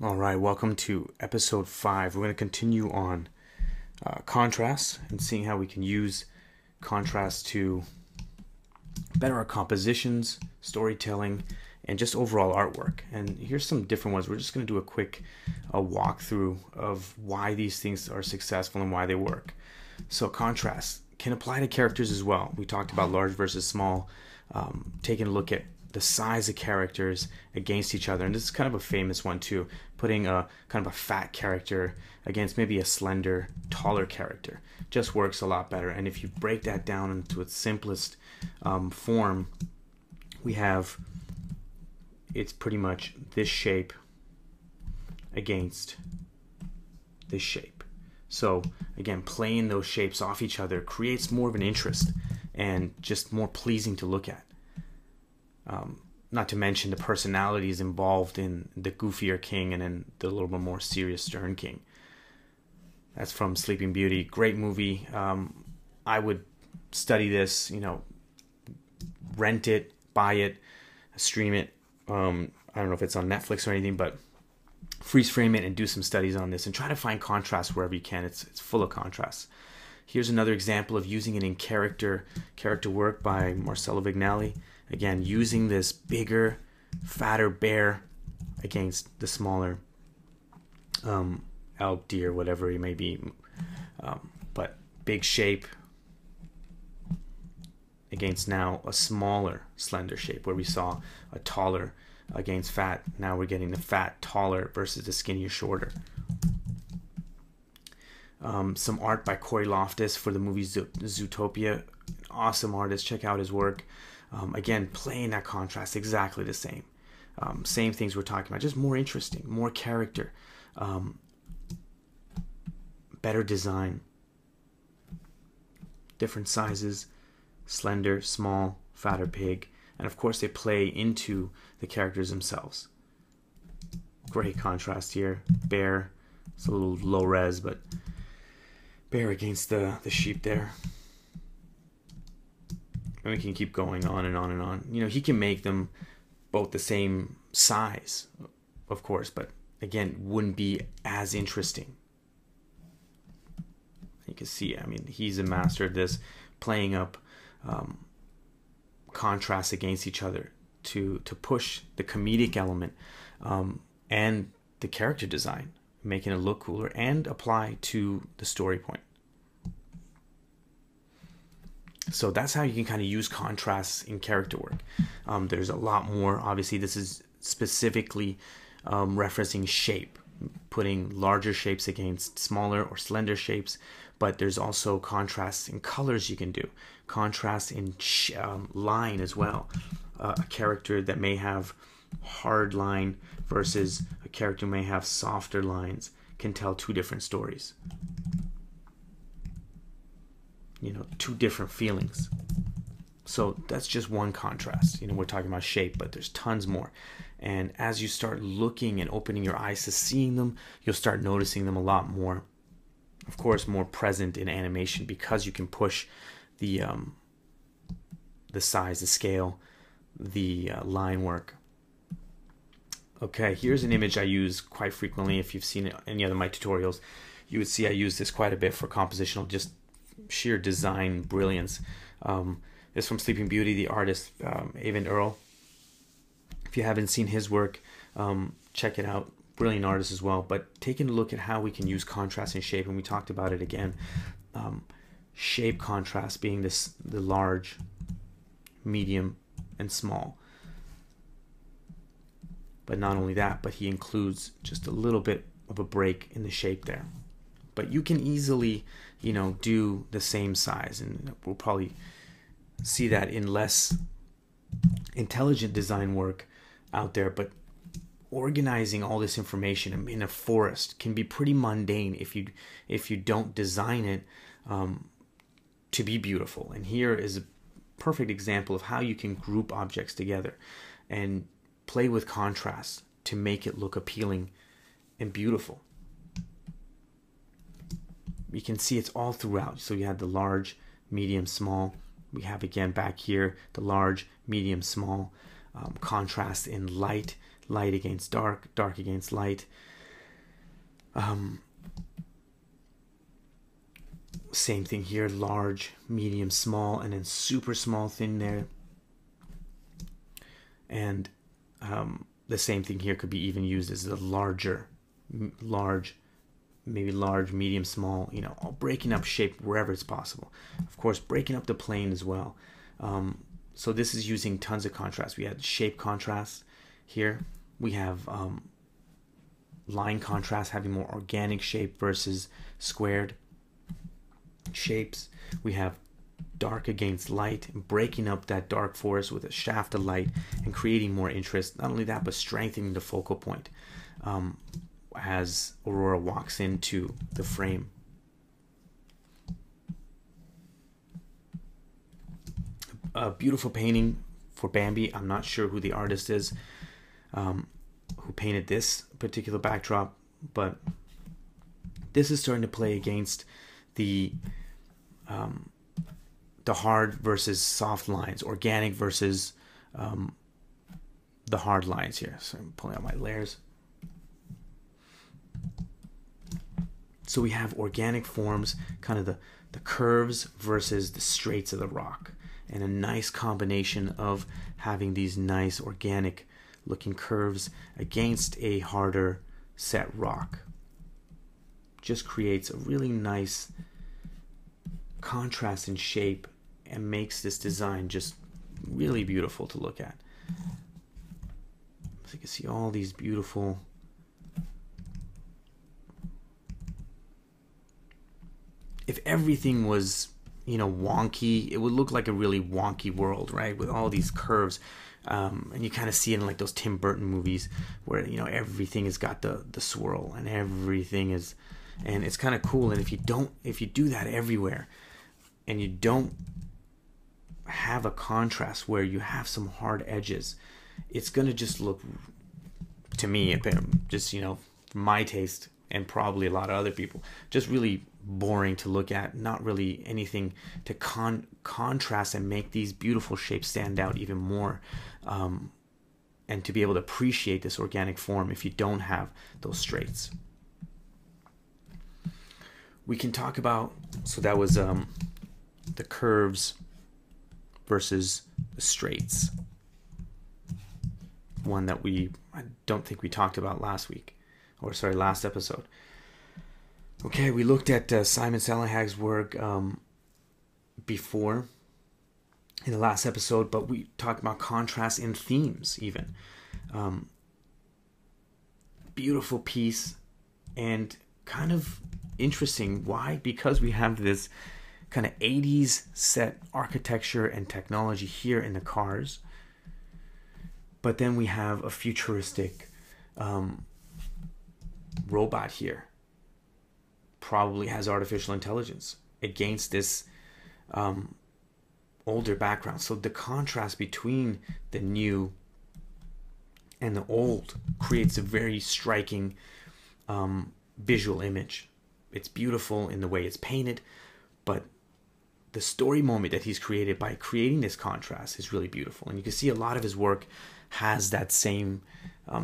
All right, welcome to episode 5. We're going to continue on contrast and seeing how we can use contrast to better our compositions, storytelling, and just overall artwork. And here's some different ones. We're just going to do a quick walkthrough of why these things are successful and why they work. So contrast can apply to characters as well. We talked about large versus small, taking a look at the size of characters against each other, and this is kind of a famous one too, putting a kind of a fat character against maybe a slender, taller character just works a lot better. And if you break that down into its simplest form, we have it's pretty much this shape against this shape. So again, playing those shapes off each other creates more of an interest and just more pleasing to look at. Not to mention the personalities involved in the goofier king and then the little bit more serious stern king. That's from Sleeping Beauty. Great movie. I would study this, rent it, buy it, stream it. I don't know if it's on Netflix or anything, but freeze frame it and do some studies on this and try to find contrast wherever you can. It's full of contrasts. Here's another example of using it in character work by Marcello Vignali. Again, using this bigger, fatter bear against the smaller elk, deer, whatever it may be. But big shape against now a smaller, slender shape, where we saw a taller against fat. Now we're getting the fat taller versus the skinnier shorter. Some art by Corey Loftus for the movie Zootopia. Awesome artist. Check out his work. Again, playing that contrast exactly the same. Same things we're talking about, just more interesting, more character, better design, different sizes, slender, small, fatter pig, and of course they play into the characters themselves. Great contrast here. Bear, it's a little low res, but bear against the sheep there. And we can keep going on and on and on. He can make them both the same size, of course, but again, wouldn't be as interesting. You can see, he's a master of this, playing up contrasts against each other to push the comedic element and the character design, making it look cooler and apply to the story point. So that's how you can kind of use contrasts in character work. There's a lot more. Obviously, this is specifically referencing shape, putting larger shapes against smaller or slender shapes. But there's also contrasts in colors you can do. Contrasts in line as well. A character that may have hard line versus a character who may have softer lines can tell two different stories. Two different feelings. So that's just one contrast. We're talking about shape, but there's tons more. And as you start looking and opening your eyes to seeing them, you'll start noticing them a lot more. Of course, more present in animation because you can push the size, the scale, the line work. Okay, here's an image I use quite frequently. If you've seen any other of my tutorials, you would see I use this quite a bit for compositional, just sheer design brilliance. This is from Sleeping Beauty, the artist Avon Earl. If you haven't seen his work, check it out. Brilliant artist as well. But taking a look at how we can use contrast and shape, and we talked about it again. Shape contrast being the large, medium, and small. But not only that, but he includes just a little bit of a break in the shape there. But you can easily, do the same size, and we'll probably see that in less intelligent design work out there. But organizing all this information in a forest can be pretty mundane if you don't design it to be beautiful. And here is a perfect example of how you can group objects together and play with contrast to make it look appealing and beautiful. You can see it's all throughout. So you have the large, medium, small. We have again back here the large, medium, small. Contrast in light, light against dark, dark against light. Same thing here, large, medium, small, and then super small, thin there. And the same thing here could be even used as the larger, large, maybe large, medium, small, you know, breaking up shape wherever it's possible. Of course, breaking up the plane as well. So this is using tons of contrast. We had shape contrast here. We have line contrast, having more organic shape versus squared shapes. We have dark against light, breaking up that dark forest with a shaft of light and creating more interest. Not only that, but strengthening the focal point as Aurora walks into the frame. A beautiful painting for Bambi. I'm not sure who the artist is who painted this particular backdrop, but this is starting to play against the hard versus soft lines, organic versus the hard lines here. So I'm pulling out my layers. So we have organic forms, kind of the curves versus the straights of the rock, and a nice combination of having these nice organic looking curves against a harder set rock. Just creates a really nice contrast in shape and makes this design just really beautiful to look at. So you can see all these beautiful if everything was, you know, wonky, it would look like a really wonky world, right? With all these curves. And you kind of see it in like those Tim Burton movies where, you know, everything has got the swirl and everything is, and it's kind of cool. And if you do that everywhere and you don't have a contrast where you have some hard edges, it's going to just look, to me, just, you know, for my taste and probably a lot of other people, just really boring to look at. Not really anything to contrast and make these beautiful shapes stand out even more, and to be able to appreciate this organic form if you don't have those straights. We can talk about, so that was the curves versus the straights, one that I don't think we talked about last episode. Okay, we looked at Simon Salenhag's work before in the last episode, but we talked about contrast in themes even. Beautiful piece and kind of interesting. Why? Because we have this kind of 80s set architecture and technology here in the cars, but then we have a futuristic robot here. Probably has artificial intelligence against this older background. So the contrast between the new and the old creates a very striking visual image. It's beautiful in the way it's painted, but the story moment that he's created by creating this contrast is really beautiful. And you can see a lot of his work has that same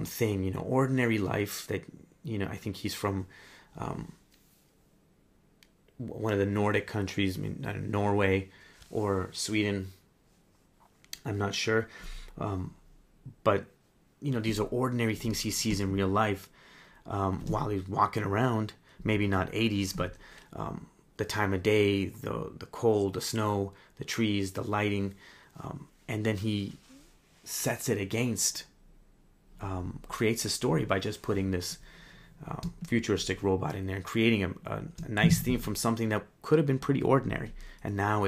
thing, you know, ordinary life that, you know, I think he's from one of the Nordic countries, I mean, Norway or Sweden, I'm not sure. But, you know, these are ordinary things he sees in real life while he's walking around, maybe not 80s, but the time of day, the cold, the snow, the trees, the lighting, and then he sets it against, creates a story by just putting this futuristic robot in there and creating a nice theme from something that could have been pretty ordinary. And now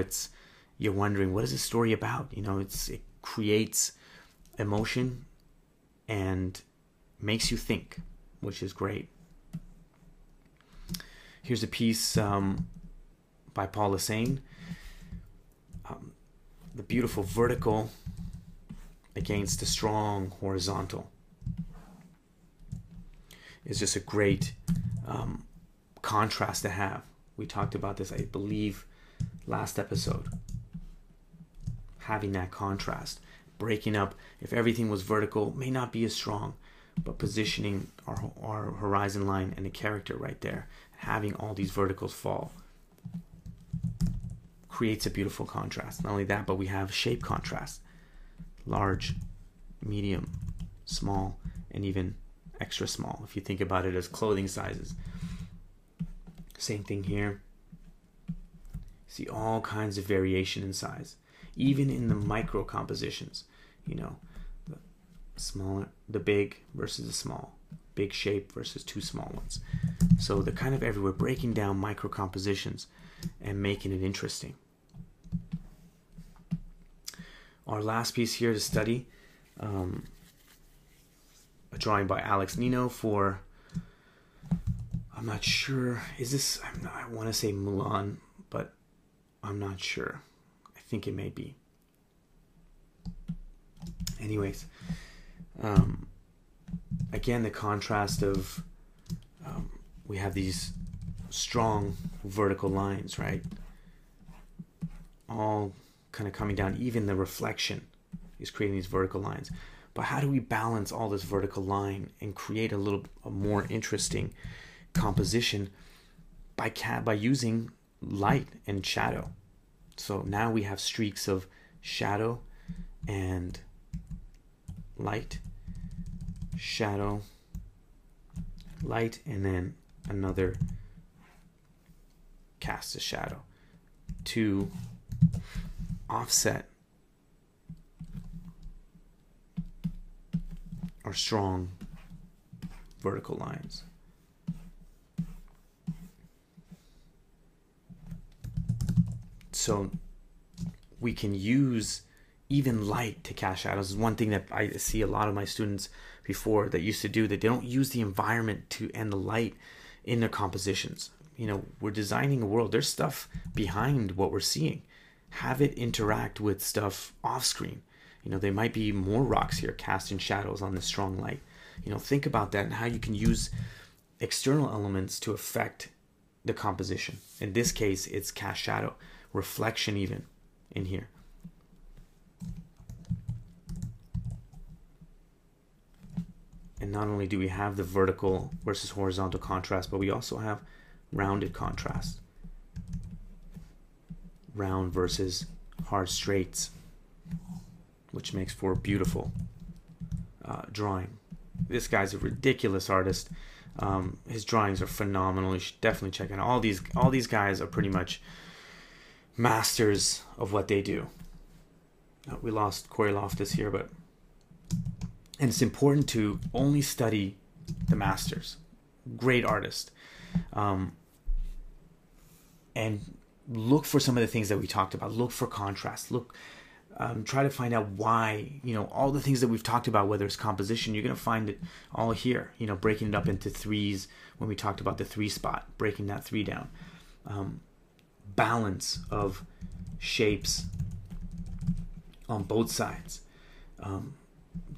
you're wondering, what is this story about? You know, it creates emotion and makes you think, which is great. Here's a piece by Paul Lassane. The beautiful vertical against the strong horizontal. It's just a great contrast to have. We talked about this, I believe, last episode. Having that contrast, breaking up. If everything was vertical, may not be as strong. but positioning our horizon line and the character right there, having all these verticals fall, creates a beautiful contrast. Not only that, but we have shape contrast. Large, medium, small, and even extra small, if you think about it as clothing sizes. Same thing here. See all kinds of variation in size, even in the micro compositions. You know, the smaller, the big versus the small, big shape versus two small ones. So they're kind of everywhere, breaking down micro compositions and making it interesting. Our last piece here to study, a drawing by Alex Nino for, I'm not sure, is this, I want to say Mulan, but I'm not sure. I think it may be. Anyways, again, the contrast of, we have these strong vertical lines, right? All kind of coming down. Even the reflection is creating these vertical lines. But how do we balance all this vertical line and create a more interesting composition by using light and shadow? So now we have streaks of shadow and light, shadow, light, and then another cast of shadow to offset our strong vertical lines. So we can use even light to cast shadows. This is one thing that I see a lot of my students before that used to do, that they don't use the environment and the light in their compositions. You know, we're designing a world. There's stuff behind what we're seeing. Have it interact with stuff off screen. You know, there might be more rocks here casting shadows on the strong light. You know, think about that and how you can use external elements to affect the composition. In this case, it's cast shadow, reflection even in here. And not only do we have the vertical versus horizontal contrast, but we also have rounded contrast. Round versus hard straights, which makes for a beautiful drawing. This guy's a ridiculous artist. His drawings are phenomenal. You should definitely check it out. All these guys are pretty much masters of what they do. We lost Corey Loftus here, and it's important to only study the masters. Great artist. And look for some of the things that we talked about. Look for contrast. Try to find out why, you know, all the things that we've talked about, whether it's composition, you're going to find it all here, you know, breaking it up into threes when we talked about the 3 spot, breaking that 3 down. Balance of shapes on both sides.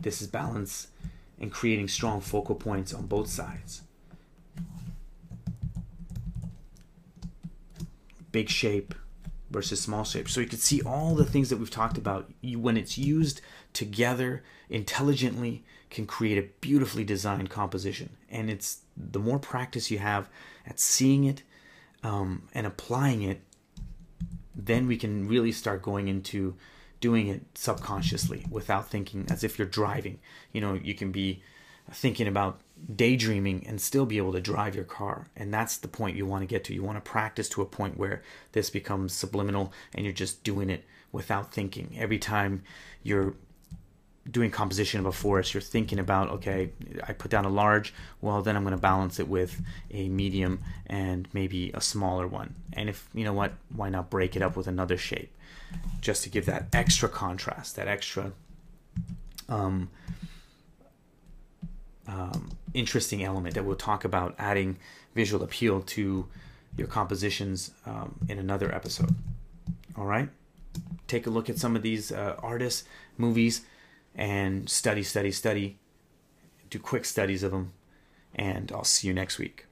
This is balance and creating strong focal points on both sides. Big shape versus small shape. So you can see all the things that we've talked about. When it's used together intelligently, can create a beautifully designed composition. And it's the more practice you have at seeing it and applying it, then we can really start going into doing it subconsciously without thinking, as if you're driving. You know, you can be thinking about daydreaming and still be able to drive your car. And that's the point you want to get to. You want to practice to a point where this becomes subliminal and you're just doing it without thinking. Every time you're doing composition of a forest, you're thinking about, okay, I put down a large, well, then I'm going to balance it with a medium and maybe a smaller one. And if, you know what, why not break it up with another shape just to give that extra contrast, that extra interesting element that we'll talk about, adding visual appeal to your compositions in another episode. All right, take a look at some of these artists, movies, and study, do quick studies of them, and I'll see you next week.